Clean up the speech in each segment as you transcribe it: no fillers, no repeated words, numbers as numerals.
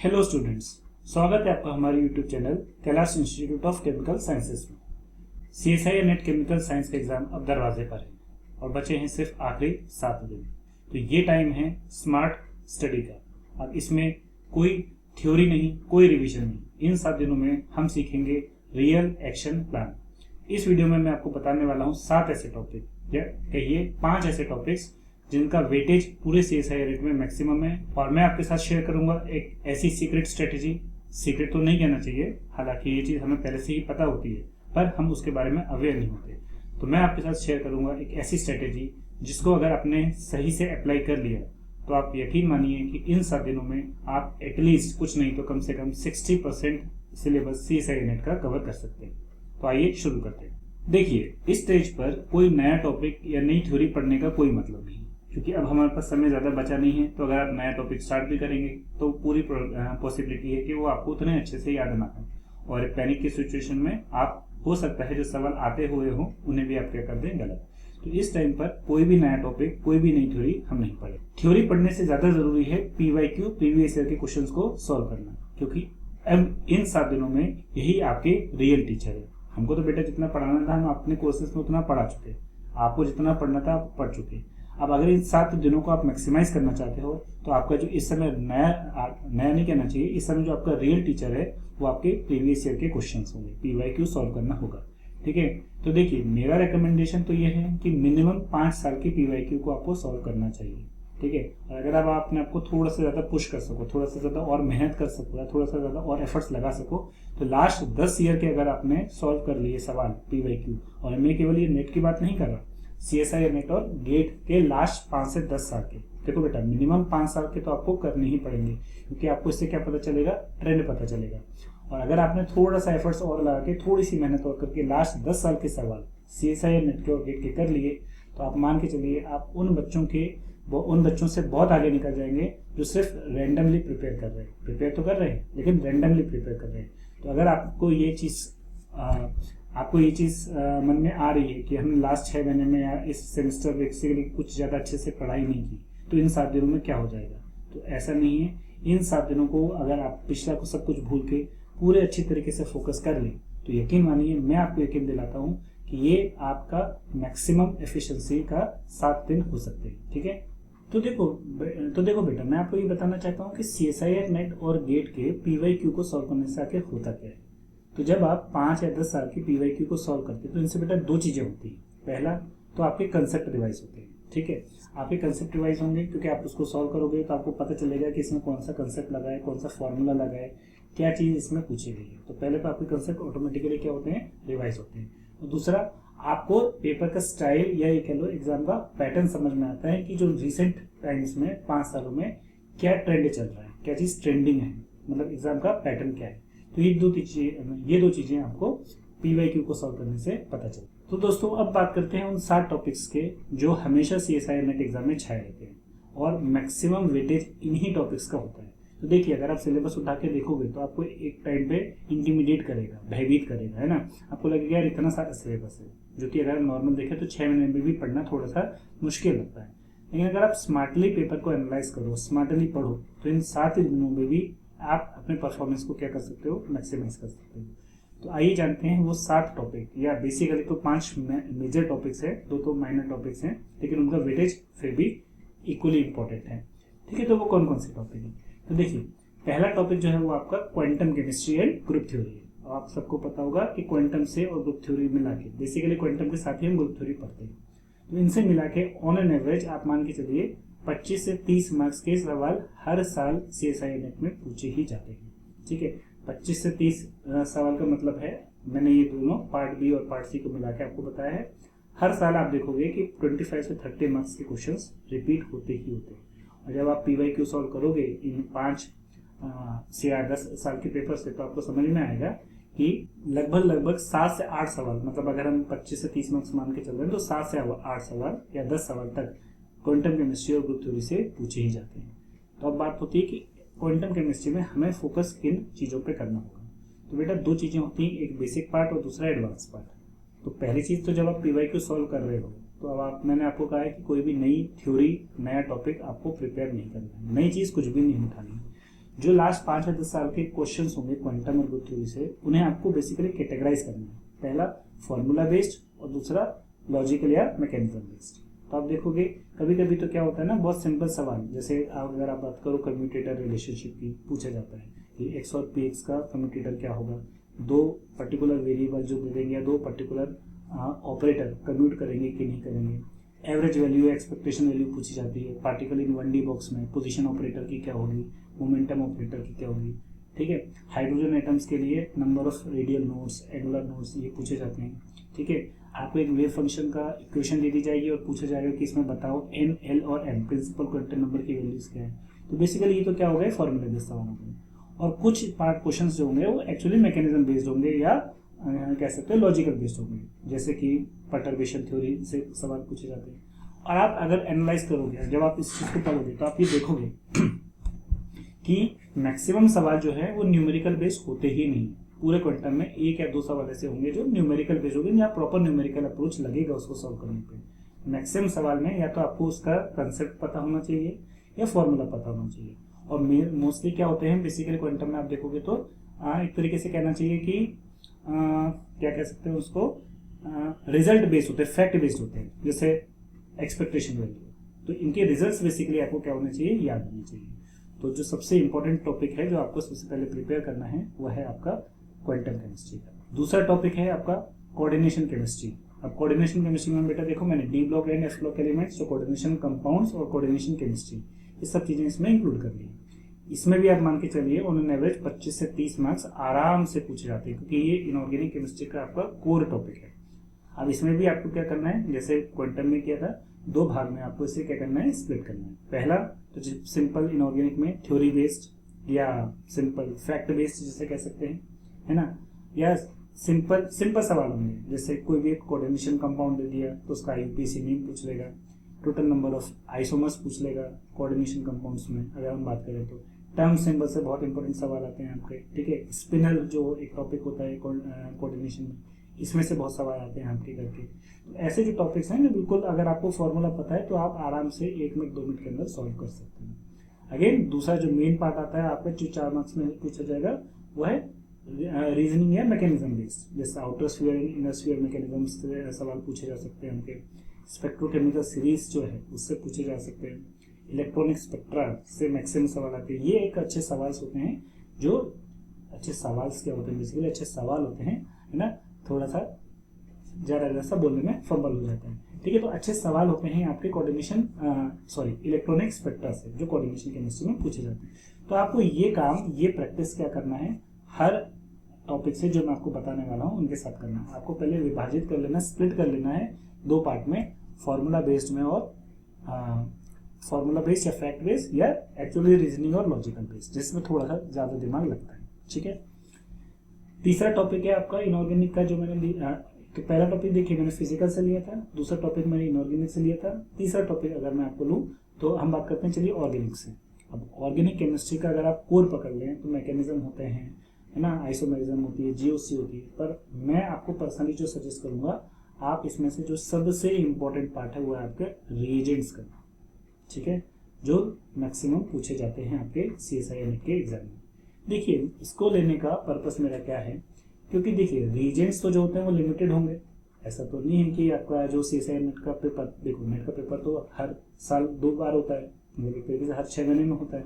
Hello students, स्वागत है आपका हमारे YouTube channel Kailash institute of chemical sciences में। सीएसआई नेट केमिकल साइंस का एग्जाम अब दरवाजे पर है और बचे हैं सिर्फ आखिरी 7 दिन। तो ये टाइम है स्मार्ट स्टडी का। अब इसमें कोई थ्योरी नहीं, कोई रिवीजन नहीं। इन 7 दिनों में हम सीखेंगे रियल एक्शन प्लान। इस वीडियो में मैं आपको बताने वाला हूँ 7 ऐसे टॉपिक, या कहिए 5 ऐसे टॉपिक्स जिनका वेटेज पूरे सीएसआई रेट में मैक्सिमम है। और मैं आपके साथ शेयर करूंगा एक ऐसी सीक्रेट स्ट्रेटेजी। सीक्रेट तो नहीं कहना चाहिए, हालांकि ये चीज़ हमें पहले से ही पता होती है, पर हम उसके बारे में अवेयर नहीं होते। तो मैं आपके साथ शेयर करूंगा एक ऐसी स्ट्रेटेजी जिसको अगर आपने सही से अप्लाई कर लिया तो आप यकीन मानिए कि इन 7 दिनों में आप एटलीस्ट कुछ नहीं तो कम से कम 60% सिलेबस सीएसआई नेट का कवर कर सकते हैं। तो आइए शुरू करते हैं। देखिए, इस स्टेज पर कोई नया टॉपिक या नई थ्योरी पढ़ने का कोई मतलब नहीं, क्योंकि अब हमारे पास समय ज़्यादा बचा नहीं है। तो अगर आप नया टॉपिक स्टार्ट भी करेंगे तो पूरी पॉसिबिलिटी है कि वो आपको उतने अच्छे से याद ना हो, और पैनिक की सिचुएशन में आप हो सकता है जो सवाल आते हुए हों उन्हें भी आप क्या कर दें, गलत। तो इस टाइम पर कोई भी नया टॉपिक, कोई भी नई थ्योरी हम नहीं पढ़े। थ्योरी पढ़ने से ज़्यादा जरूरी है पीवाईक्यू, प्रीवियस ईयर के क्वेश्चंस को सॉल्व करना, क्योंकि अब इन 7 दिनों में यही आपके रियल टीचर है। हमको तो बेटा जितना पढ़ाना था हम अपने कोर्सेज में उतना पढ़ा चुके, आपको जितना पढ़ना था आप पढ़ चुके। अब अगर इन 7 दिनों को आप मैक्सिमाइज करना चाहते हो तो आपका जो इस समय नया नहीं कहना चाहिए, इस समय जो आपका रियल टीचर है वो आपके प्रीवियस ईयर के क्वेश्चंस होंगे, पीवाईक्यू सॉल्व करना होगा। ठीक है, तो देखिए मेरा रिकमेंडेशन तो ये है कि मिनिमम 5 साल की पीवाईक्यू को आपको सॉल्व करना चाहिए। ठीक है, अगर आप अपने आपको थोड़ा सा ज़्यादा पुश कर सको, थोड़ा सा ज़्यादा और मेहनत कर सको, या थोड़ा सा ज़्यादा और एफर्ट्स लगा सको, तो लास्ट 10 ईयर के अगर आपने सॉल्व कर लिए सवाल पीवाईक्यू, और मैं केवल ये नेट की बात नहीं कर रहा, सीएसआई नेट और गेट के लास्ट 5 से 10 साल के, देखो बेटा मिनिमम 5 साल के तो आपको करने ही पड़ेंगे, क्योंकि आपको इससे क्या पता चलेगा, ट्रेंड पता चलेगा। और अगर आपने थोड़ा सा एफर्ट्स और लगा के, थोड़ी सी मेहनत और करके लास्ट 10 साल के सवाल सीएसआई नेट के और गेट के कर लिए, तो आप मान के चलिए आप उन बच्चों से बहुत आगे निकल जाएंगे जो सिर्फ रैंडमली प्रिपेयर कर रहे हैं। प्रिपेयर तो कर रहे हैं लेकिन रैंडमली प्रिपेयर कर रहे हैं। तो अगर आपको ये चीज़ मन में आ रही है कि हमने लास्ट 6 महीने में या इस सेमेस्टर बेसिकली कुछ ज़्यादा अच्छे से पढ़ाई नहीं की, तो इन 7 दिनों में क्या हो जाएगा, तो ऐसा नहीं है। इन 7 दिनों को अगर आप पिछला को सब कुछ भूल के पूरे अच्छी तरीके से फोकस कर लें तो यकीन मानिए, मैं आपको यकीन दिलाता हूँ कि ये आपका मैक्सिमम एफिशिएंसी का 7 दिन हो सकते हैं। ठीक है, तो देखो बेटा, मैं आपको ये बताना चाहता हूँ कि सीएसआईआर नेट और गेट के पीवाईक्यू को सॉल्व करने से आखिर होता क्या है। तो जब आप 5 या 10 साल की पीवाईक्यू को सॉल्व करते हैं तो इनसे बेटा 2 चीज़ें होती हैं। पहला तो आपके कंसेप्ट रिवाइज होते हैं। ठीक है, आपके कंसेप्ट रिवाइज होंगे क्योंकि आप उसको सॉल्व करोगे तो आपको पता चलेगा कि इसमें कौन सा कंसेप्ट लगा है, कौन सा फॉर्मूला लगा है, क्या चीज़ इसमें पूछी गई है। तो पहले तो आपके कंसेप्ट ऑटोमेटिकली क्या होते हैं, रिवाइज होते हैं। और दूसरा, आपको पेपर का स्टाइल या ये कह लो एग्जाम का पैटर्न समझ में आता है कि जो रिसेंट टाइम्स में 5 सालों में क्या ट्रेंड चल रहा है, क्या चीज़ ट्रेंडिंग है, मतलब एग्जाम का पैटर्न क्या है। तो ये दो चीज़ें आपको पीवाईक्यू को सॉल्व करने से पता चलती है। तो दोस्तों अब बात करते हैं उन 7 टॉपिक्स के जो हमेशा सीएसआई नेट एग्जाम में छाए रहते हैं और मैक्सिमम वेटेज इन्हीं टॉपिक्स का होता है। तो देखिए, अगर आप सिलेबस उठा के देखोगे तो आपको एक टाइम पे इंटिमिडेट करेगा, भयभीत करेगा, है ना। आपको लगेगा यार इतना सारा सिलेबस है, जो कि अगर नॉर्मल देखें तो 6 महीने में भी पढ़ना थोड़ा सा मुश्किल लगता है। लेकिन अगर आप स्मार्टली पेपर को एनालाइज करो, स्मार्टली पढ़ो, तो इन 7 दिनों में भी आप अपने परफॉर्मेंस को क्या कर सकते हो, मैक्सिमाइज कर सकते हो। तो आइए जानते हैं वो 7 टॉपिक, या बेसिकली तो 5 मेजर टॉपिक्स है, 2 तो माइनर टॉपिक्स हैं, लेकिन उनका वेटेज फिर भी इक्वली इंपॉर्टेंट है। ठीक है, तो वो कौन कौन से टॉपिक है। तो देखिए, पहला टॉपिक जो है वो आपका quantum chemistry and group theory है। आप सबको पता होगा कि क्वांटम से और ग्रुप थ्योरी मिला के, बेसिकली क्वांटम के साथ ही हम ग्रुप थ्योरी पढ़ते हैं, तो इनसे मिला के ऑन एन एवरेज आप मान के चलिए 25 से 30 मार्क्स के सवाल हर साल सीएसआई नेट में पूछे ही जाते हैं। ठीक है, 25 से 30 सवाल का मतलब है, मैंने ये दोनों पार्ट बी और पार्ट सी को मिला के आपको बताया है, हर साल आप देखोगे कि 25 से 30 मार्क्स के क्वेश्चंस रिपीट होते ही होते हैं। और जब आप पीवाईक्यू सॉल्व करोगे इन 5 से 10 साल के पेपर से, तो आपको समझ में आएगा कि लगभग 7 से 8 सवाल, मतलब अगर हम 25 से 30 मार्क्स मान के चल रहे हैं तो 7 से 8 सवाल या 10 सवाल तक क्वांटम केमिस्ट्री और ग्रुप थ्योरी से पूछे ही जाते हैं। तो अब बात होती है कि क्वांटम केमिस्ट्री में हमें फोकस किन चीज़ों पे करना होगा। तो बेटा 2 चीज़ें होती हैं, एक बेसिक पार्ट और दूसरा एडवांस पार्ट। तो पहली चीज़ तो जब आप पीवाईक्यू सॉल्व कर रहे हो तो अब मैंने आपको कहा है कि कोई भी नई थ्योरी, नया टॉपिक आपको प्रिपेयर नहीं करना है, नई चीज़ कुछ भी नहीं उठानी है। जो लास्ट 5 या 10 साल के क्वेश्चंस होंगे क्वांटम और ग्रुप थ्योरी से, उन्हें आपको बेसिकली कैटेगराइज करना है। पहला फॉर्मूला बेस्ड और दूसरा लॉजिकल या मैकेनिज्म बेस्ड। तो आप देखोगे कभी कभी तो क्या होता है ना, बहुत सिंपल सवाल, जैसे अगर आप बात करो कम्यूटेटर रिलेशनशिप की, पूछा जाता है कि एक्स और पी एक्स का कम्यूटेटर क्या होगा, दो पर्टिकुलर वेरिएबल जो दे देंगे या दो पर्टिकुलर ऑपरेटर कम्यूट करेंगे कि नहीं करेंगे। एवरेज वैल्यू एक्सपेक्टेशन वैल्यू पूछी जाती है। पार्टिकल इन 1D बॉक्स में पोजीशन ऑपरेटर की क्या होगी, मोमेंटम ऑपरेटर की क्या होगी, ठीक है। हाइड्रोजन एटम्स के लिए number of radial nodes, angular nodes, ये पूछे जाते हैं, ठीक है। आपको एक वेव फंक्शन का इक्वेशन दे दी जाएगी और पूछा जाएगा कि इसमें बताओ एन, एल और एम प्रिंसिपल क्वांटम नंबर की वैल्यूज क्या है। तो बेसिकली ये तो क्या हो गए, फॉर्मूला बेस्ड सवाल हो गए। और कुछ पार्ट क्वेश्चन जो होंगे वो एक्चुअली मैकेनिज्म बेस्ड होंगे या कह सकते हैं लॉजिकल बेस्ड होंगे, जैसे कि परटर्बेशन थ्योरी से सवाल पूछे जाते हैं। और आप अगर एनालाइज करोगे, जब आप इस चीज को पढ़ोगे तो आप ये देखोगे कि मैक्सिमम सवाल जो है वो न्यूमेरिकल बेस्ड होते ही नहीं। पूरे क्वांटम में 1 या 2 सवाल ऐसे होंगे जो न्यूमेरिकल बेस्ड होंगे, या प्रॉपर न्यूमेरिकल अप्रोच लगेगा उसको सॉल्व करने पे। मैक्सिमम सवाल में या तो आपको उसका कंसेप्ट पता होना चाहिए या फॉर्मूला पता होना चाहिए। और मोस्टली क्या होते हैं बेसिकली क्वांटम में आप देखोगे तो एक तरीके से कहना चाहिए कि क्या कह सकते हैं उसको, रिजल्ट बेस्ड होते हैं, फैक्ट बेस्ड होते हैं, जैसे एक्सपेक्टेशन वैल्यू। तो इनके रिजल्ट्स बेसिकली आपको क्या होने चाहिए, याद होने चाहिए। तो जो सबसे इंपॉर्टेंट टॉपिक है जो आपको सबसे पहले प्रिपेयर करना है वो है आपका क्वांटम केमिस्ट्री का। दूसरा टॉपिक है आपका कोऑर्डिनेशन केमिस्ट्री। अब कोऑर्डिनेशन केमिस्ट्री में बेटा देखो मैंने D block and F block elements, जो कोऑर्डिनेशन कंपाउंड्स और कोऑर्डिनेशन केमिस्ट्री, ये सब चीजें इसमें इंक्लूड कर ली। इसमें भी आप मान के चलिए ऑन एवरेज 25 से 30 मार्क्स आराम से पूछे जाते हैं, क्योंकि ये इनऑर्गेनिक केमिस्ट्री का आपका कोर टॉपिक है। अब इसमें भी आपको क्या करना है, जैसे क्वांटम में किया था, 2 भाग में आपको इसे क्या करना है, स्प्लिट करना है। पहला तो सिंपल इनऑर्गेनिक में थ्योरी बेस्ड या सिंपल फैक्ट बेस्ड जिसे कह सकते हैं, है ना, या सिंपल सवाल होंगे, जैसे कोई भी एक कोऑर्डिनेशन कंपाउंड दे दिया तो उसका आईयूपीएसी नेम पूछ लेगा, टोटल नंबर ऑफ आइसोमर्स पूछ लेगा कोऑर्डिनेशन कंपाउंड्स में अगर हम बात करें तो। टर्म सिंबल से बहुत इंपॉर्टेंट सवाल आते हैं आपके, ठीक है। स्पिनल जो एक टॉपिक होता है कोऑर्डिनेशन में, इसमें से बहुत सवाल आते हैं आपके करके। तो ऐसे जो टॉपिक्स हैं बिल्कुल अगर आपको फॉर्मूला पता है तो आप आराम से 1 मिनट 2 मिनट के अंदर सॉल्व कर सकते हैं। अगेन दूसरा जो मेन पार्ट आता है आपका जो 4 मार्क्स में पूछा जाएगा वो है रीजनिंग या मैकेनिज्म बेस्ड, जैसे outer sphere and inner sphere mechanism से सवाल पूछे जा सकते हैं आपके। स्पेक्ट्रोकेमिकल सीरीज जो है उससे पूछे जा सकते हैं। इलेक्ट्रॉनिक स्पेक्ट्रा से मैक्सिमम सवाल आते हैं। ये एक अच्छे सवाल होते हैं, जो अच्छे सवाल क्या होते हैं बेसिकली, अच्छे सवाल होते हैं, है ना। थोड़ा सा ज़्यादा सा बोलने में फंबल हो जाता है, ठीक है। तो अच्छे सवाल होते हैं आपके कोऑर्डिनेशन इलेक्ट्रॉनिक स्पेक्ट्रा से, जो कोऑर्डिनेशन केमिस्ट्री में पूछे जाते हैं। तो आपको ये काम, ये प्रैक्टिस क्या करना है, हर टॉपिक से जो मैं आपको बताने वाला हूँ उनके साथ करना है। आपको पहले विभाजित कर लेना, स्प्लिट कर लेना है 2 पार्ट में, फॉर्मूला बेस्ड में और फॉर्मूला बेस्ड या फैक्ट बेस्ड या एक्चुअली रीजनिंग और लॉजिकल बेस्ड, जिसमें थोड़ा सा ज़्यादा दिमाग लगता है, ठीक है। तीसरा टॉपिक है आपका इनऑर्गेनिक का, जो मैंने तो पहला टॉपिक देखिए मैंने फिजिकल से लिया था, दूसरा टॉपिक मैंने इनऑर्गेनिक से लिया था, तीसरा टॉपिक अगर मैं आपको लूँ तो हम बात करते हैं चलिए ऑर्गेनिक से। अब ऑर्गेनिक केमिस्ट्री का अगर आप कोर पकड़ लें तो मैकेनिज्म होते हैं, है ना, आइसोमेरिज्म होती है, जीओसी होती है। पर मैं आपको पर्सनली जो सजेस्ट करूंगा, आप इसमें से जो सबसे इम्पोर्टेंट पार्ट है वो है आपके रिएजेंट्स का, ठीक है, जो मैक्सिमम पूछे जाते हैं आपके CSIR के एग्जाम में। देखिए इसको लेने का पर्पस मेरा क्या है, क्योंकि देखिए रिएजेंट्स तो जो होते हैं वो लिमिटेड होंगे। ऐसा तो नहीं है कि आपका जो CSIR का पेपर, देखो नेट का पेपर तो हर साल 2 बार होता है, मतलब एक तरीके से हर 6 महीने में होता है,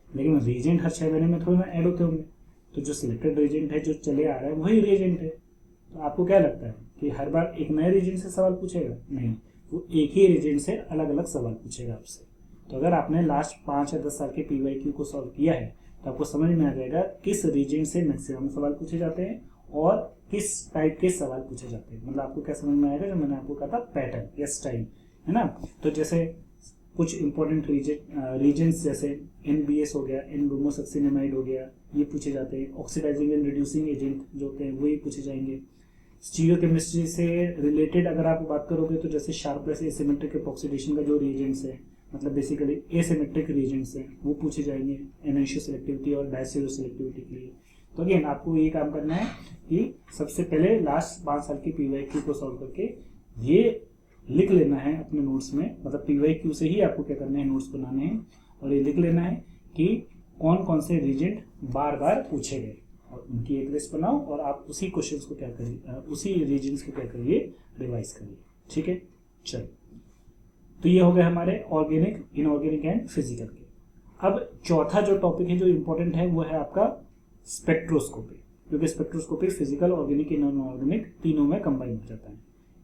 लेकिन रिएजेंट हर 6 महीने में थोड़ी ना ऐड होते होंगे। तो जो सिलेक्टेड रिएजेंट है, जो चले आ रहा है, वही रिएजेंट है। तो आपको क्या लगता है कि हर बार एक नए रिएजेंट से सवाल पूछेगा? नहीं, वो एक ही रिएजेंट से अलग अलग सवाल पूछेगा आपसे। तो अगर आपने लास्ट 5 या 10 साल के PYQ को सॉल्व किया है तो आपको समझ में आ जाएगा किस रीजन से मैक्सिमम सवाल पूछे जाते हैं और किस टाइप के सवाल पूछे जाते हैं। मतलब आपको क्या समझ में आएगा, जो मैंने आपको कहा था पैटर्न या स्टाइल, है ना। तो जैसे कुछ इंपॉर्टेंट रीजन्स जैसे NBS हो गया, N-ब्रोमोसक्सिनेमाइड हो गया, ये पूछे जाते हैं। ऑक्सीडाइजिंग एंड रिड्यूसिंग एजेंट जो होते हैं वही पूछे जाएंगे। स्टीरियोकेमिस्ट्री से रिलेटेड अगर आप बात करोगे तो जैसे शार्पनेस एसिमेट्रिक ऑक्सीडेशन का जो रिएजेंट्स है, मतलब बेसिकली एसिमेट्रिक रिएजेंट्स हैं, वो पूछे जाएंगे एनर्शियो सिलेक्टिविटी और डायस्टेरियो सिलेक्टिविटी के लिए। तो अगेन आपको ये काम करना है कि सबसे पहले लास्ट 5 साल की PYQ को सॉल्व करके ये लिख लेना है अपने नोट्स में, मतलब PYQ से ही आपको क्या करना है, नोट्स बनाने हैं और ये लिख लेना है कि कौन कौन से रीजेंट बार बार पूछे गए, और उनकी एक लिस्ट बनाओ और आप उसी क्वेश्चंस को क्या करिए, उसी रीजन्स को क्या करिए, रिवाइज करिए। ठीक है, चलो, तो ये हो गए हमारे ऑर्गेनिक, इनऑर्गेनिक एंड फिजिकल के। अब चौथा जो टॉपिक है जो इंपॉर्टेंट है वो है आपका स्पेक्ट्रोस्कोपी, क्योंकि स्पेक्ट्रोस्कोपी फिजिकल, ऑर्गेनिक, इनऑर्गेनिक तीनों में कंबाइन हो जाता है।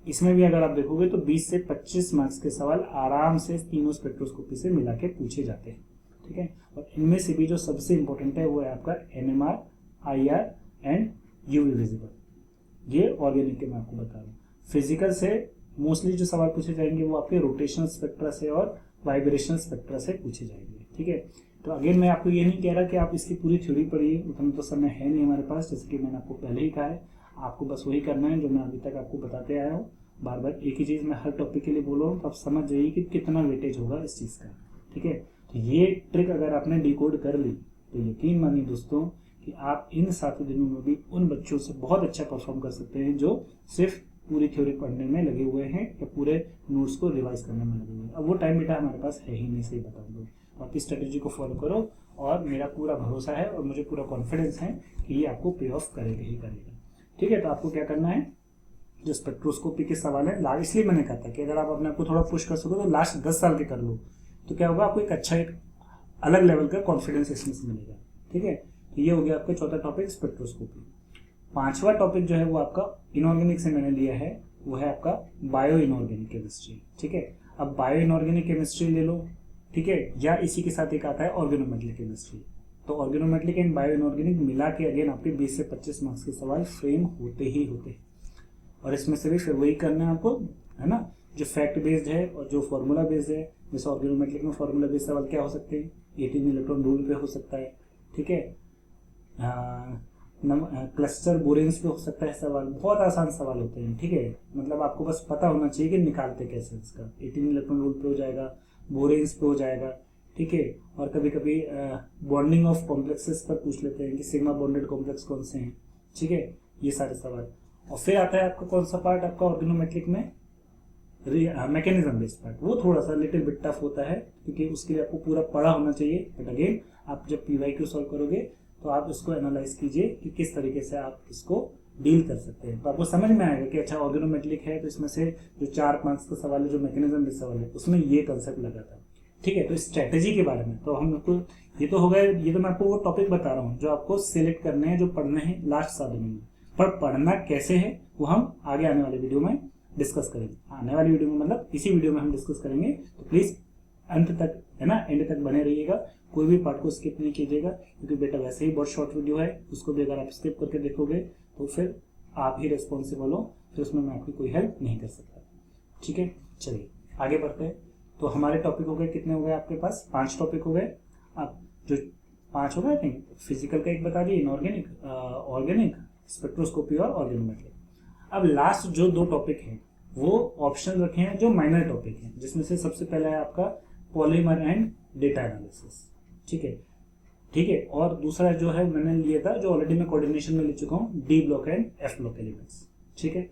इसमें भी अगर आप देखोगे तो 20 से 25 मार्क्स के सवाल आराम से तीनों स्पेक्ट्रोस्कोपी से मिला के पूछे जाते हैं। ठीक है, और इनमें से भी जो सबसे इंपॉर्टेंट है वो है आपका NMR, IR and UV visible. ये ऑर्गेनिक के मैं आपको बता रहा हूँ। फिजिकल से मोस्टली जो सवाल पूछे जाएंगे वो आपके रोटेशनल स्पेक्ट्रा से और वाइब्रेशनल स्पेक्ट्रा से पूछे जाएंगे। ठीक है, तो अगेन मैं आपको ये नहीं कह रहा कि आप इसकी पूरी थ्योरी पढ़िए, उतना तो समय है नहीं हमारे पास, जैसे कि मैंने आपको पहले ही कहा है। आपको बस वही करना है जो मैं अभी तक आपको बताते आया हूँ। बार बार एक ही चीज़ मैं हर टॉपिक के लिए बोल रहा हूँ, तो आप समझ जाइए कि कितना वेटेज होगा इस चीज़ का। ठीक है, तो ये ट्रिक अगर आपने डिकोड कर ली तो यकीन मानिए दोस्तों कि आप इन 7 दिनों में भी उन बच्चों से बहुत अच्छा परफॉर्म कर सकते हैं जो सिर्फ पूरी थ्योरी पढ़ने में लगे हुए हैं या पूरे नोट्स को रिवाइज करने में लगे हुए हैं। अब वो टाइम बेटा हमारे पास है ही नहीं, सही बता दो। आप इस स्ट्रेटेजी को फॉलो करो और मेरा पूरा भरोसा है और मुझे पूरा कॉन्फिडेंस है कि ये आपको पे ऑफ करेगा ही करेगा। ठीक है, तो आपको क्या करना है, जो स्पेक्ट्रोस्कोपी के सवाल है, इसलिए मैंने कहा था कि अगर आप अपने आप को थोड़ा पुश कर सको तो लास्ट 10 साल के कर लो, तो क्या होगा, आपको एक अच्छा, एक अलग लेवल का कॉन्फिडेंस इसमें से मिलेगा। ठीक है, तो ये हो गया आपका चौथा टॉपिक स्पेक्ट्रोस्कोपी। पांचवा टॉपिक जो है वो आपका इनऑर्गेनिक से मैंने लिया है, वो है आपका बायो इनऑर्गेनिक केमिस्ट्री। ठीक है, अब बायो इनऑर्गेनिक केमिस्ट्री ले लो। ठीक है, या इसी के साथ एक आता है ऑर्गेनोमेटलिक केमिस्ट्री। तो ऑर्गेनोमेटलिक एंड बायो इनऑर्गेनिक मिला के अगेन आपके 20 से 25 मार्क्स के सवाल फ्रेम होते ही होते हैं, और इसमें से भी फिर वही करना है आपको, है ना, जो फैक्ट बेस्ड है और जो फॉर्मूला बेस्ड है। जैसे ऑर्गेनोमेटलिक में फॉर्मूला बेस्ड सवाल क्या हो सकते हैं, 18 इलेक्ट्रॉन रूल पे हो सकता है। ठीक है, क्लस्टर बोरेंस पे हो सकता है सवाल, बहुत आसान सवाल होते हैं। ठीक है, मतलब आपको बस पता होना चाहिए कि निकालते कैसे इसका। 18 इलेक्ट्रॉन रूल पे हो जाएगा, बोरेंस पे हो जाएगा। ठीक है, और कभी कभी बॉन्डिंग ऑफ कॉम्प्लेक्सेस पर पूछ लेते हैं कि सिग्मा बॉन्डेड कॉम्प्लेक्स कौन से हैं। ठीक है, ये सारे सवाल। और फिर आता है आपका कौन सा पार्ट आपका ऑर्गेनोमेट्रिक में, मैकेनिज्म बेस्ड पार्ट। वो थोड़ा सा लिटिल बिट टफ होता है क्योंकि उसके लिए आपको पूरा पढ़ा होना चाहिए। बट अगेन आप जब PYQ सॉल्व करोगे तो आप इसको एनालाइज कीजिए कि किस तरीके से आप इसको डील कर सकते हैं, तो आपको समझ में आएगा कि अच्छा ऑर्गेनोमेट्रिक है तो इसमें से जो 4 मार्क्स का सवाल है, जो मैकेनिज्म बेस्ड सवाल है, उसमें ये कंसेप्ट लगा था। ठीक है, तो स्ट्रेटेजी के बारे में तो हम आपको, ये तो हो गया, ये तो मैं आपको वो टॉपिक बता रहा हूँ जो आपको सिलेक्ट करने हैं, जो पढ़ने हैं लास्ट 7 दिनों में। पर पढ़ना कैसे है वो हम आगे आने वाले वीडियो में डिस्कस करेंगे। आने वाली वीडियो में मतलब इसी वीडियो में हम डिस्कस करेंगे, तो प्लीज अंत तक, है ना, एंड तक बने रहिएगा। कोई भी पार्ट को स्किप नहीं कीजिएगा, क्योंकि बेटा वैसे ही बहुत शॉर्ट वीडियो है, उसको भी अगर आप स्किप करके देखोगे तो फिर आप ही रिस्पॉन्सिबल हो, फिर उसमें मैं आपकी कोई हेल्प नहीं कर सकता। ठीक है, चलिए आगे बढ़ते हैं। तो हमारे टॉपिक हो गए, कितने हो गए आपके पास, 5 टॉपिक हो गए। अब जो 5 हो गए थे, फिजिकल का एक बता दिए, इनऑर्गेनिक, ऑर्गेनिक, स्पेक्ट्रोस्कोपी और ऑर्गेनोमेट्रिक। अब लास्ट जो 2 टॉपिक हैं वो ऑप्शन रखे हैं जो माइनर टॉपिक हैं, जिसमें से सबसे पहला है आपका पॉलीमर एंड डेटा एनालिसिस। ठीक है, ठीक है, और दूसरा जो है मैंने लिया था, जो ऑलरेडी मैं कोऑर्डिनेशन में ले चुका हूँ, D block and F block elements. ठीक है,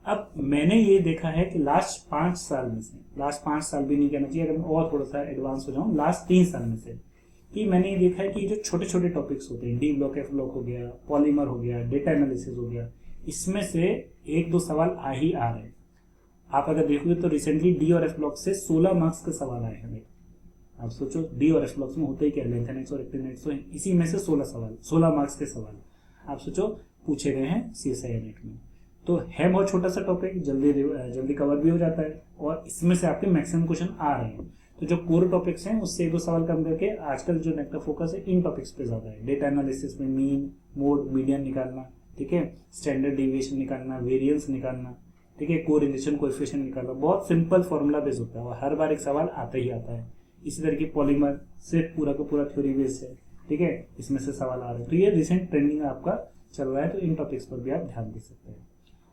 अब मैंने ये देखा है कि लास्ट 5 साल में से, लास्ट 5 साल भी नहीं कहना चाहिए, अगर मैं और थोड़ा सा एडवांस हो जाऊँ, लास्ट 3 साल में से, कि मैंने ये देखा है कि जो छोटे छोटे टॉपिक्स होते हैं, डी ब्लॉक, एफ ब्लॉक हो गया, पॉलीमर हो गया, डेटा एनालिसिस हो गया, इसमें से 1-2 सवाल आ ही आ रहे हैं। आप अगर देखोगे तो रिसेंटली डी और एफ ब्लॉक से 16 मार्क्स के सवाल आए हैं। आप सोचो डी और एफ ब्लॉक्स में होते ही क्या, लेंथ एंड और एक्टिव, तो इसी में से 16 सवाल, 16 मार्क्स के सवाल आप सोचो पूछे गए हैं CSIR नेट में। तो है बहुत छोटा सा टॉपिक, जल्दी कवर भी हो जाता है, और इसमें से आपके मैक्सिमम क्वेश्चन आ रहे हैं। तो जो कोर टॉपिक्स हैं उससे 1-2 सवाल कम करके आजकल जो नेट का फोकस है इन टॉपिक्स पे ज्यादा है। डेटा एनालिसिस में मीन, मोड, मीडियन निकालना, ठीक है, स्टैंडर्ड डिविएशन निकालना, वेरिएंस निकालना, ठीक है, कोरिलेशन कोएफिशिएंट निकालना, बहुत सिंपल फॉर्मूला बेस्ड होता है और हर बार एक सवाल आता ही आता है। इसी तरह की पॉलीमर सिर्फ पूरा का पूरा थ्योरी बेस्ड है। ठीक है, इसमें से सवाल आ रहे हैं, तो ये रिसेंट ट्रेंडिंग आपका चल रहा है, तो इन टॉपिक्स पर भी आप ध्यान दे सकते हैं।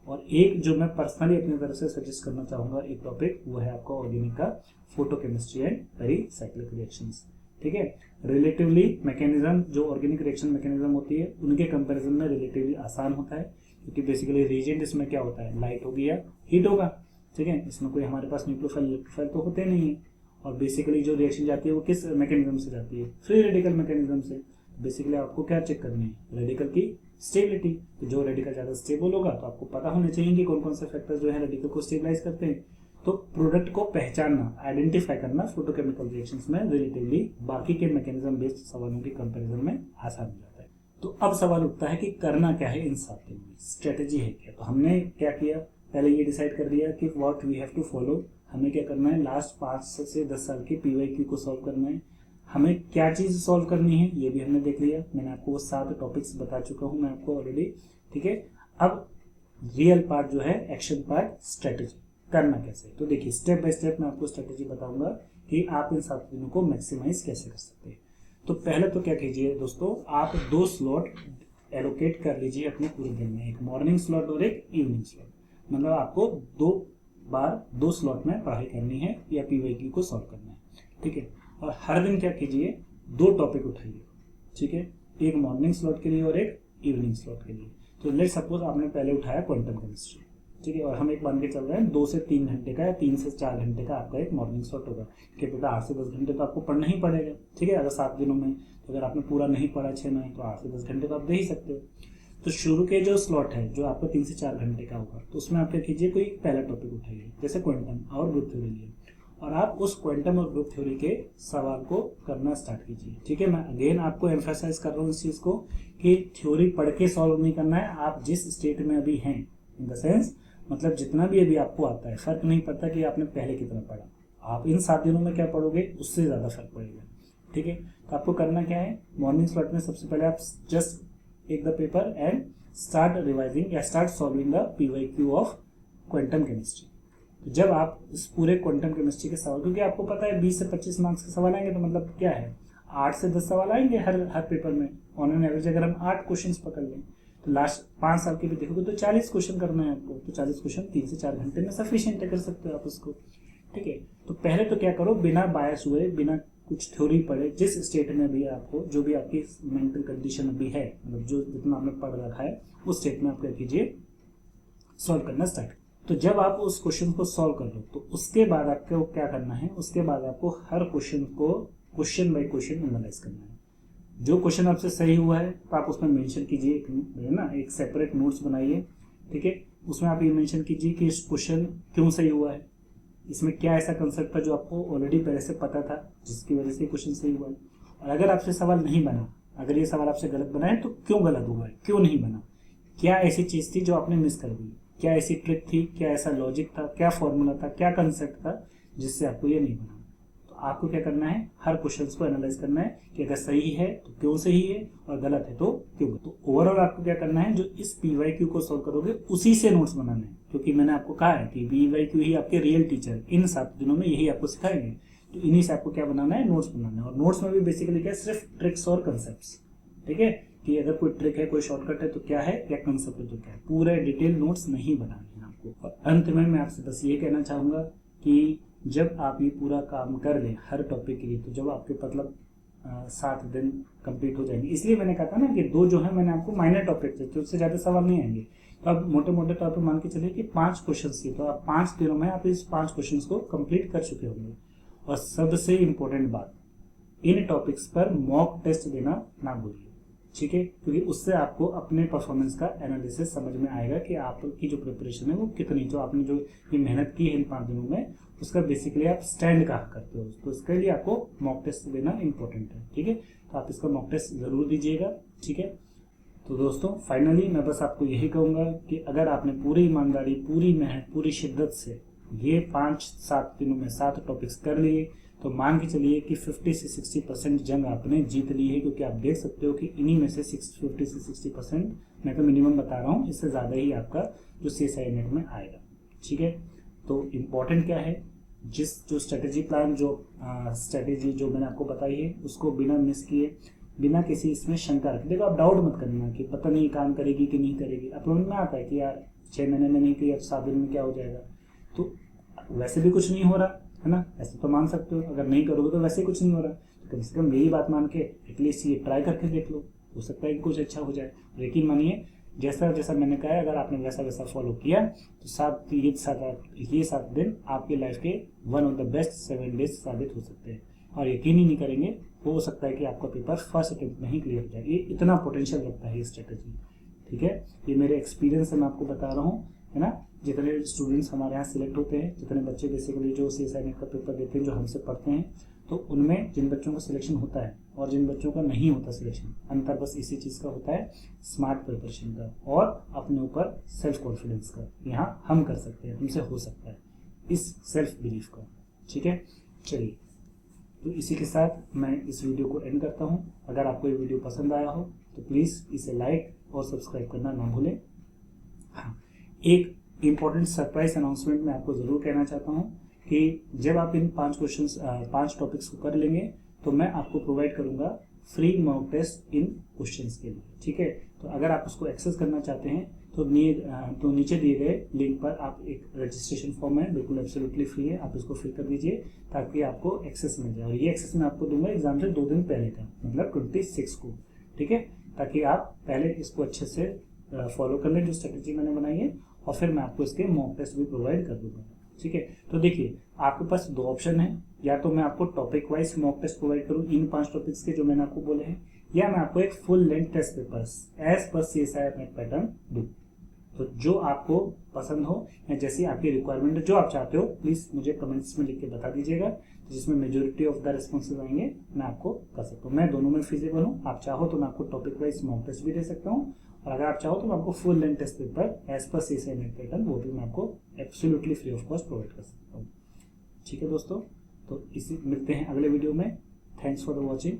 और एक जो मैं पर्सनली अपनी तरफ से सजेस्ट करना चाहूंगा एक टॉपिक, वो है आपका ऑर्गेनिक का फोटोकेमिस्ट्री एंड पेरीसाइक्लिक रिएक्शंस। ठीक है, रिलेटिवली मैकेनिज्म, जो ऑर्गेनिक रिएक्शन मैकेनिज्म होती है उनके कंपैरिजन में रिलेटिवली आसान होता है, क्योंकि बेसिकली रीजेंट इसमें क्या होता है, लाइट होगी या हीट होगा। ठीक है, इसमें कोई हमारे पास न्यूक्लियोफाइल इलेक्ट्रोफाइल तो होते नहीं है, और बेसिकली जो रिएक्शन जाती है वो किस मैकेनिज्म से जाती है, फ्री रेडिकल मैकेनिज्म से। बेसिकली आपको क्या चेक करनी है, रेडिकल की स्टेबिलिटी। तो जो रेडिकल ज़्यादा स्टेबल होगा तो आपको पता होने चाहिए कि कौन कौन से फैक्टर जो है रेडिकल को स्टेबलाइज करते हैं। तो प्रोडक्ट को पहचानना, आइडेंटिफाई करना फोटोकेमिकल रिएक्शंस में रिलेटिवली बाकी के मैकेनिज्म बेस्ड सवालों के कंपैरिजन में आसान हो जाता है। तो अब सवाल उठता है कि करना क्या है इन 7 दिनों में, स्ट्रेटेजी है क्या। तो हमने क्या किया, पहले ये डिसाइड कर लिया कि what we have to follow, हमें क्या करना है, लास्ट 5 से 10 साल के PYQ को सॉल्व करना है। हमें क्या चीज़ सॉल्व करनी है ये भी हमने देख लिया, मैंने आपको वो 7 टॉपिक्स बता चुका हूँ मैं आपको ऑलरेडी, ठीक है। अब रियल पार्ट जो है, एक्शन पार्ट, स्ट्रेटेजी, करना कैसे। तो देखिए स्टेप बाय स्टेप मैं आपको स्ट्रेटेजी बताऊंगा कि आप इन 7 दिनों को मैक्सिमाइज कैसे कर सकते हैं। तो पहले तो क्या कीजिए दोस्तों, आप 2 स्लॉट एलोकेट कर लीजिए अपने पूरे दिन में, एक मॉर्निंग स्लॉट और एक इवनिंग स्लॉट। मतलब आपको 2 बार 2 स्लॉट में पढ़ाई करनी है या PYQ को सॉल्व करना है, ठीक है। और हर दिन क्या कीजिए, 2 टॉपिक उठाइए, ठीक है, एक मॉर्निंग स्लॉट के लिए और एक इवनिंग स्लॉट के लिए। तो लेट सपोज आपने पहले उठाया क्वांटम केमिस्ट्री, ठीक है, और हम एक मान के चल रहे हैं 2 से 3 घंटे का या 3 से 4 घंटे का आपका एक मॉर्निंग स्लॉट होगा कि बेटा 8 से 10 घंटे तो आपको पढ़ना ही पड़ेगा, ठीक है। अगर 7 दिनों में, तो अगर आपने पूरा नहीं पढ़ा 6 में, तो 8 से 10 घंटे तो आप दे ही सकते हो। तो शुरू के जो स्लॉट है जो आपका 3 से 4 घंटे का होगा, तो उसमें आप क्या कीजिए, कोई पहला टॉपिक उठाइए, जैसे क्वांटम और ग्रुप थ्योरी लिए, और आप उस क्वांटम और ग्रुप थ्योरी के सवाल को करना स्टार्ट कीजिए, ठीक है। मैं अगेन आपको एम्फेसाइज कर रहा हूँ इस चीज़ को कि थ्योरी पढ़ के सॉल्व नहीं करना है, आप जिस स्टेट में अभी हैं, इन द सेंस मतलब जितना भी अभी आपको आता है, फर्क नहीं पड़ता कि आपने पहले कितना पढ़ा, आप इन 7 दिनों में क्या पढ़ोगे उससे ज़्यादा फर्क पड़ेगा, ठीक है। तो आपको करना क्या है, मॉर्निंग स्लॉट में सबसे पहले आप just take the paper and start revising या start solving the PYQ of quantum chemistry. तो जब आप इस पूरे क्वांटम केमिस्ट्री के सवाल, क्योंकि आपको पता है 20 से 25 मार्क्स के सवाल आएंगे, तो मतलब क्या है 8 से 10 सवाल आएंगे हर पेपर में ऑन एन एवरेज। अगर हम 8 क्वेश्चन पकड़ लें तो लास्ट 5 साल के भी देखोगे तो 40 क्वेश्चन करना है आपको, तो 40 क्वेश्चन 3 से 4 घंटे में सफिशिएंट कर सकते हो आप उसको, ठीक है। तो पहले तो क्या करो, बिना बायस हुए, बिना कुछ थ्योरी पढ़े, जिस स्टेट में भी आपको, जो भी आपकी मेंटल कंडीशन अभी है, मतलब जो जितना आपने पढ़ रखा है उस स्टेट में आप क्या कीजिए, सॉल्व करना स्टार्ट। तो जब आप उस क्वेश्चन को सॉल्व कर लो तो उसके बाद आपको क्या करना है, उसके बाद आपको हर क्वेश्चन को क्वेश्चन बाय क्वेश्चन एनालाइज करना है। जो क्वेश्चन आपसे सही हुआ है तो आप उसमें मेंशन कीजिए, है ना, एक सेपरेट नोट्स बनाइए, ठीक है। उसमें आप ये मेंशन कीजिए कि इस क्वेश्चन क्यों सही हुआ है, इसमें क्या ऐसा कंसेप्ट था जो आपको ऑलरेडी पहले से पता था जिसकी वजह से क्वेश्चन सही हुआ है। और अगर आपसे सवाल नहीं बना, अगर ये सवाल आपसे गलत बना है तो क्यों गलत हुआ है, क्यों नहीं बना, क्या ऐसी चीज़ थी जो आपने मिस कर दी, क्या ऐसी ट्रिक थी, क्या ऐसा लॉजिक था, क्या फॉर्मूला था, क्या कंसेप्ट था जिससे आपको ये नहीं बना। तो आपको क्या करना है, हर क्वेश्चन को एनालाइज करना है कि अगर सही है तो क्यों सही है और गलत है तो क्यों। तो ओवरऑल आपको क्या करना है, जो इस PYQ को सॉल्व करोगे उसी से नोट्स बनाने हैं, क्योंकि मैंने आपको कहा है कि PYQ ही आपके रियल टीचर इन 7 दिनों में यही आपको सिखाएंगे। तो इन्हीं से आपको क्या बनाना है, नोट्स बनाना है। और नोट्स में भी बेसिकली क्या, सिर्फ ट्रिक्स और कंसेप्ट, ठीक है, कि अगर कोई ट्रिक है, कोई शॉर्टकट है तो क्या है, क्या कंसेप्ट है तो क्या है, पूरे डिटेल नोट्स नहीं बनाने हैं आपको। और अंत में मैं आपसे बस ये कहना चाहूँगा कि जब आप ये पूरा काम कर लें हर टॉपिक के लिए, तो जब आपके मतलब 7 दिन कंप्लीट हो जाएंगे। इसलिए मैंने कहा था ना कि 2 जो है मैंने आपको माइनर टॉपिक थे, तो उससे ज़्यादा सवाल नहीं आएंगे। तो आप मोटे मोटे तौर पर मान के चलिए कि 5 क्वेश्चन थी, तो आप 5 दिनों में आप इस 5 क्वेश्चन को कंप्लीट कर चुके होंगे। और सबसे इम्पोर्टेंट बात, इन टॉपिक्स पर मॉक टेस्ट देना ना भूलिए, ठीक है, क्योंकि उससे आपको अपने परफॉर्मेंस का एनालिसिस समझ में आएगा कि आपकी जो प्रिपरेशन है वो कितनी, जो आपने जो ये मेहनत की है इन 5 दिनों में, उसका बेसिकली आप स्टैंड कहाँ करते हो। तो इसके लिए आपको मॉक टेस्ट देना इंपॉर्टेंट है, ठीक है। तो आप इसका मॉक टेस्ट जरूर दीजिएगा, ठीक है। तो दोस्तों फाइनली मैं बस आपको यही कहूँगा कि अगर आपने पूरी ईमानदारी, पूरी मेहनत, पूरी शिद्दत से ये 5-7 दिनों में 7 टॉपिक्स कर लिए, तो मान के चलिए कि 50 से 60% जंग आपने जीत ली है। क्योंकि आप देख सकते हो कि इन्हीं में से 50 से 60%, मैं तो मिनिमम बता रहा हूँ, इससे ज़्यादा ही आपका जो CSI नेट में आएगा, ठीक है। तो इम्पोर्टेंट क्या है, जो स्ट्रेटेजी प्लान, जो स्ट्रेटेजी जो मैंने आपको बताई है उसको बिना मिस किए, बिना किसी इसमें शंका रखे, देखो आप डाउट मत करना कि पता नहीं काम करेगी कि नहीं करेगी। अपलोड में आता है कि यार 6 महीने में नहीं किया 7 दिन में क्या हो जाएगा, तो वैसे भी कुछ नहीं हो रहा है ना, ऐसे तो मान सकते हो। अगर नहीं करोगे तो वैसे कुछ नहीं हो रहा, तो कम से कम मेरी बात मान के एटलीस्ट ये ट्राई करके देख लो, हो सकता है कि कुछ अच्छा हो जाए। यकीन मानिए जैसा जैसा मैंने कहा है, अगर आपने वैसा वैसा फॉलो किया तो ये 7 दिन आपकी लाइफ के one of the best 7 days साबित हो सकते हैं। और यकीन ही नहीं करेंगे, हो सकता है कि आपका पेपर फर्स्ट अटेम्प्ट में ही क्लियर हो जाए। ये इतना पोटेंशियल रखता है ये स्ट्रेटेजी, ठीक है। ये मेरे एक्सपीरियंस से मैं आपको बता रहा हूँ, है ना। जितने स्टूडेंट्स हमारे यहाँ सिलेक्ट होते हैं, जितने बच्चे बेसिकली जो CSI नेट का पेपर देते हैं, जो हमसे पढ़ते हैं, तो उनमें जिन बच्चों का सिलेक्शन होता है और जिन बच्चों का नहीं होता सिलेक्शन, अंतर बस इसी चीज़ का होता है, स्मार्ट प्रिपरेशन का और अपने ऊपर सेल्फ कॉन्फिडेंस का। यहाँ हम कर सकते हैं, हमसे हो सकता है, इस सेल्फ बिलीफ का, ठीक है। चलिए, तो इसी के साथ मैं इस वीडियो को एंड करता हूँ। अगर आपको ये वीडियो पसंद आया हो तो प्लीज़ इसे लाइक और सब्सक्राइब करना ना भूलें। हाँ, एक इम्पॉर्टेंट सरप्राइज अनाउंसमेंट मैं आपको ज़रूर कहना चाहता हूँ कि जब आप इन 5 टॉपिक्स को कर लेंगे तो मैं आपको प्रोवाइड करूँगा फ्री मॉक टेस्ट इन क्वेश्चंस के लिए, ठीक है। तो अगर आप उसको एक्सेस करना चाहते हैं तो नीचे दिए गए लिंक पर आप एक रजिस्ट्रेशन फॉर्म है, बिल्कुल एब्सोल्युटली फ्री है, आप इसको फिल कर दीजिए ताकि आपको एक्सेस मिल जाए। और ये एक्सेस मैं आपको दूंगा एग्जाम से 2 दिन पहले का, मतलब 26 को, ठीक है, ताकि आप पहले इसको अच्छे से फॉलो कर लें जो स्ट्रेटेजी मैंने बनाई है, और फिर मैं आपको इसके मॉक टेस्ट भी प्रोवाइड कर दूंगा, ठीक है। तो देखिए, आपके पास 2 ऑप्शन है, या तो मैं आपको topic wise mock test provide करूँ इन 5 टॉपिक्स के जो मैंने आपको बोले हैं, या मैं आपको एक full length test papers as per CSI net pattern दूँ। तो जो आपको पसंद हो या जैसी आपकी रिक्वायरमेंट है, जो आप चाहते हो, प्लीज़ मुझे कमेंट्स में लिख के बता दीजिएगा, जिसमें मेजोरिटी ऑफ द रिस्पॉन्सेज आएंगे मैं आपको कर सकता हूँ। मैं दोनों में फिजिबल हूँ, आप चाहो तो मैं आपको टॉपिक वाइज मॉक टेस्ट भी दे सकता हूँ, और अगर आप चाहो तो मैं आपको full length test paper as per CSI net pattern वो भी मैं आपको absolutely free of cost provide कर सकता हूँ, ठीक है दोस्तों। तो इसी मिलते हैं अगले वीडियो में। Thanks for the watching.